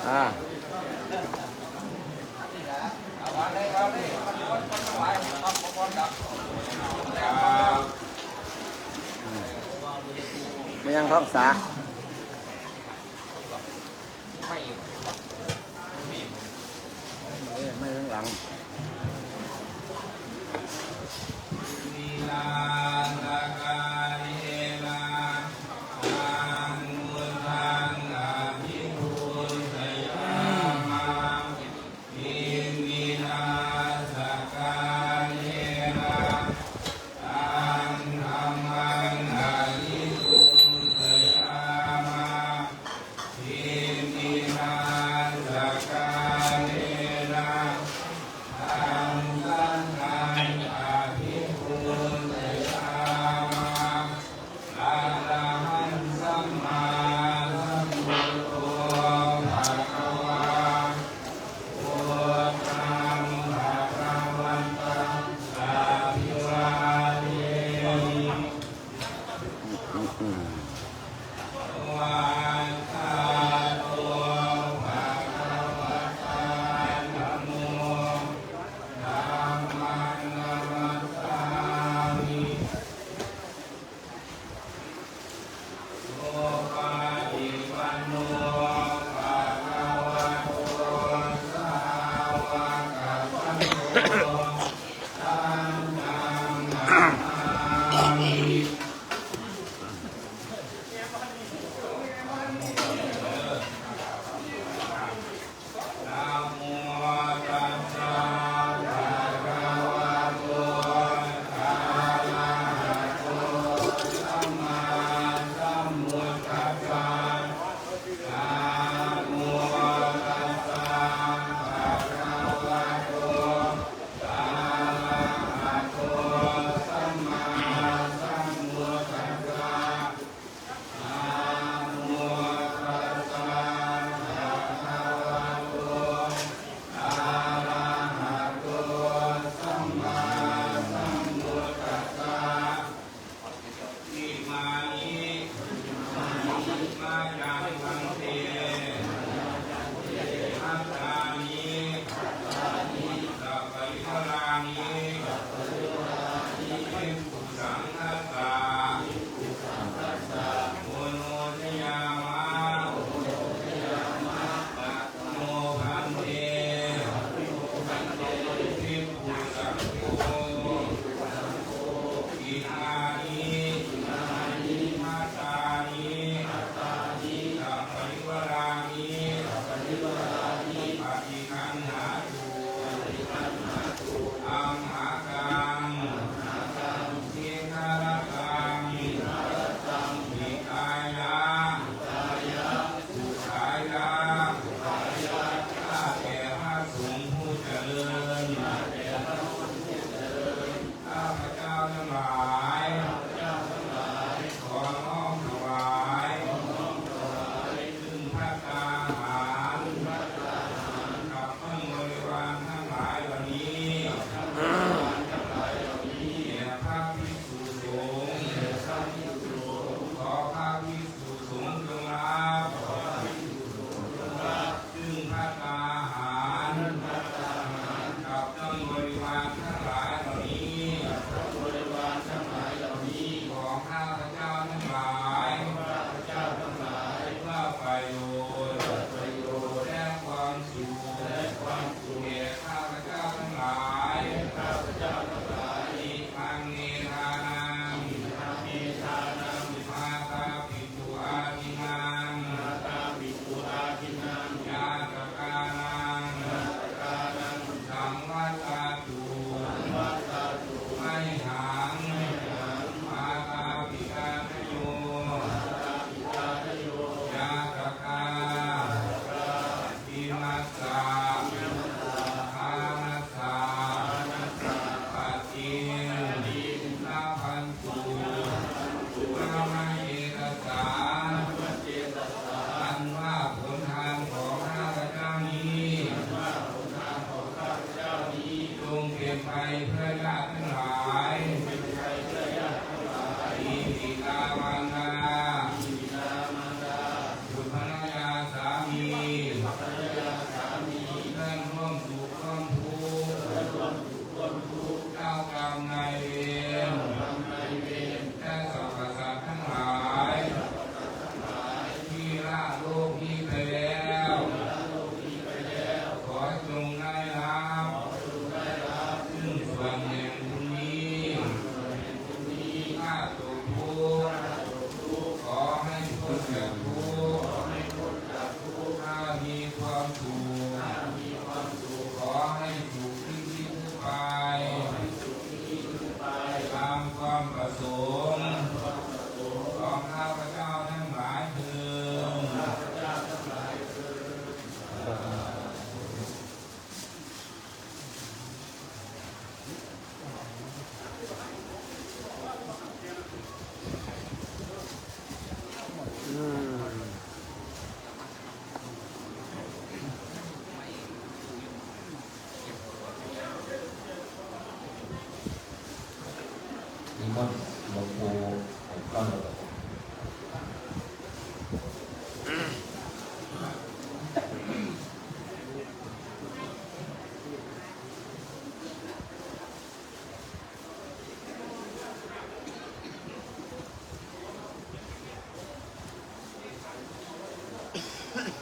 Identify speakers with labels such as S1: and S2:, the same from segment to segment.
S1: อ่าไม่ยังท้องสาไม่ข้างหลัง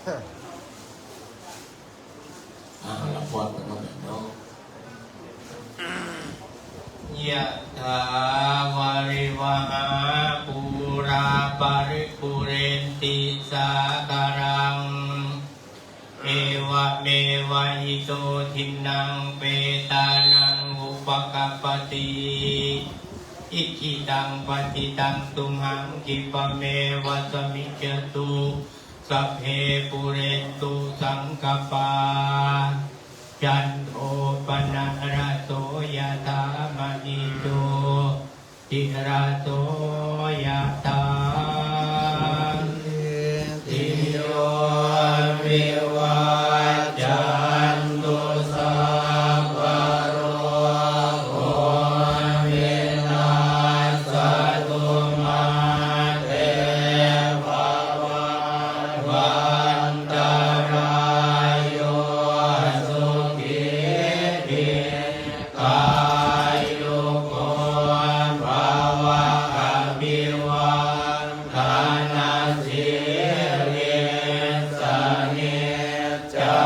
S1: ละพอดกันเนาะ
S2: ยะถาวาริวหาปูราปาริปุเรนติสาคารังเอวะเมวะอิโตทินังเปตานังอุปกัปปติอิจิตังปฏิตังตุมหังคิปะเมวะสมิจจตุสัพเพปุเรนตุสังกปาจันโทปนะระโสยถามณิโตติระโสยถาติโยวิวัจจันตุสัพพะโรโควินาศตุมาเตภวันตรายโยสุขีทีกายุโกภวะอภิวันทานาสิริสนิจจั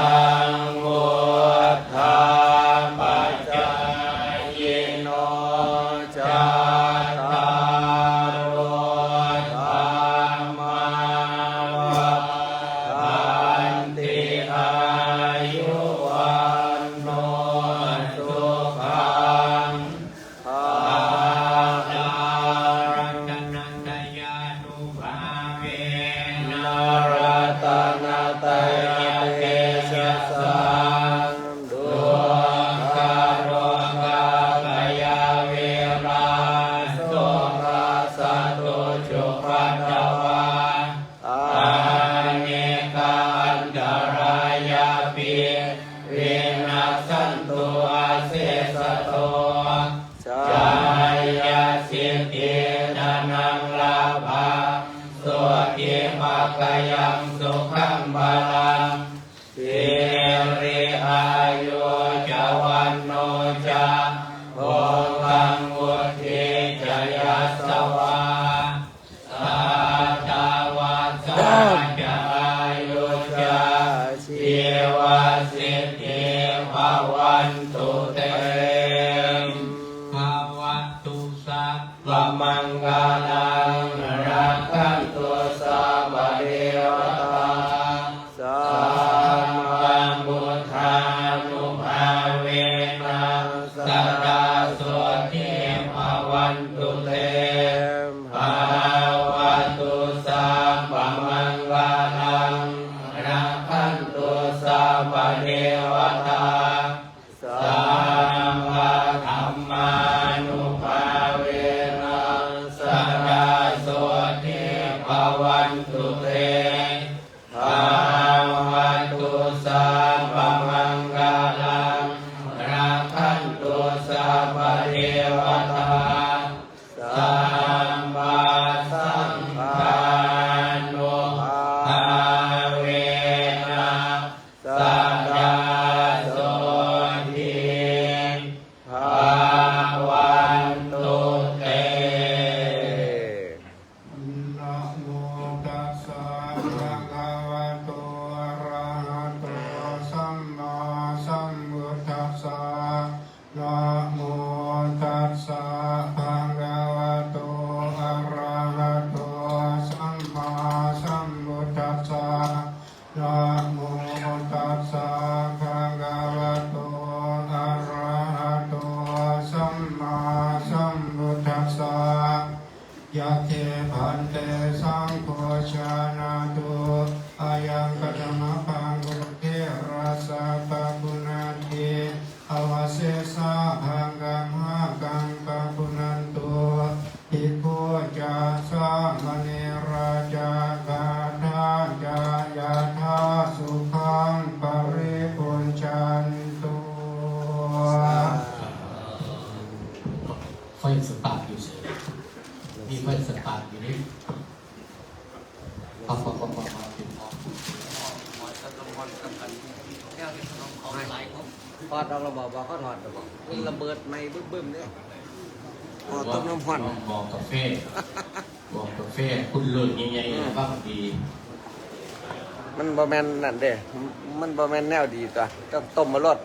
S2: งวุฒาปัจจายโนจัตตารโอธรรมาวันติอายุวันโนสุขังภาลังรัตนัตยานุภาเวนะรัตนัตยาเกชะสังดวงคารกากายเวราโสราสตุจุปัฏฐวาอาเนกาอันตรายาปิเวนัสสันตุอาเสสโตจายาสิทธิธนังลาภาโสติภาคยังสุขังบาลังสิริอายุจวันโนจะโภคังวุฒิจยาสวาสัตตวาสาจายุจาชีวาสิทธิภาวันตุเตภาวะตุสัพพมังคลังรักขันตุสัพพเทวตาสัมมาบุทธานุภาเวนะสัตตาโสทิภาวันตุเตภาวะตุสัพพมังคลังรักขันตุสัพพเทวตาสัมมาธัมมานุภาเวนะสัตตาโสทิภาวันตุเตภาวะตุสัพพมังคลังรักขันตุสัพพเทวตาสัมมาสัมพันโนภาเวนะสัตตาโสทิภาวันตุเตนะโมตัสสะภะคะวะโตอะระหะโตสัมมาสัมพุทธัสสะนะโมตัสสะภะคะวะโตอะระหะโตสัมมาสัมพุทธัสสะนะโมตัสสะภะคะวะโตอะระหะโตสัมมาสัมพุทธัสสะยะเทพันเตสังโฆชานาตุอายังกัตมะปังกุเทราสะปะปุนาติอวเสสะภังกัมหะกังปะปุนันตุภิกขุจาสามเณราจากาธาจายาธาสุขังปริปุญชันตุไฟสตาร์ทอยู่เฉยมีไฟสตาร์ทอยู่นี่พอติดพอ
S3: ถอดเราบอกว่าเขาถอดเราบอกระเบิดไม่บึ้มเนี่ยพอต้มน้ำพัน
S1: บอกกาแฟบอกกาแฟคุณเลิศใหญ่ๆบ้างดี
S3: มันบ่แม่นนั่นเด้มันบ่แม่นแนวดีตัวต้องต้มมาลด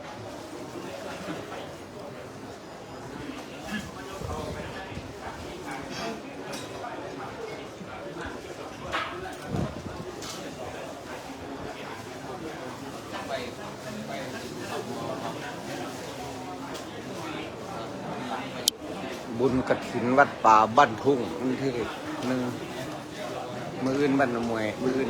S3: บุญกฐินวัดป่าบ้านทุ่งวันที่1มื้ออื่นบ้านมวยมื้ออื่น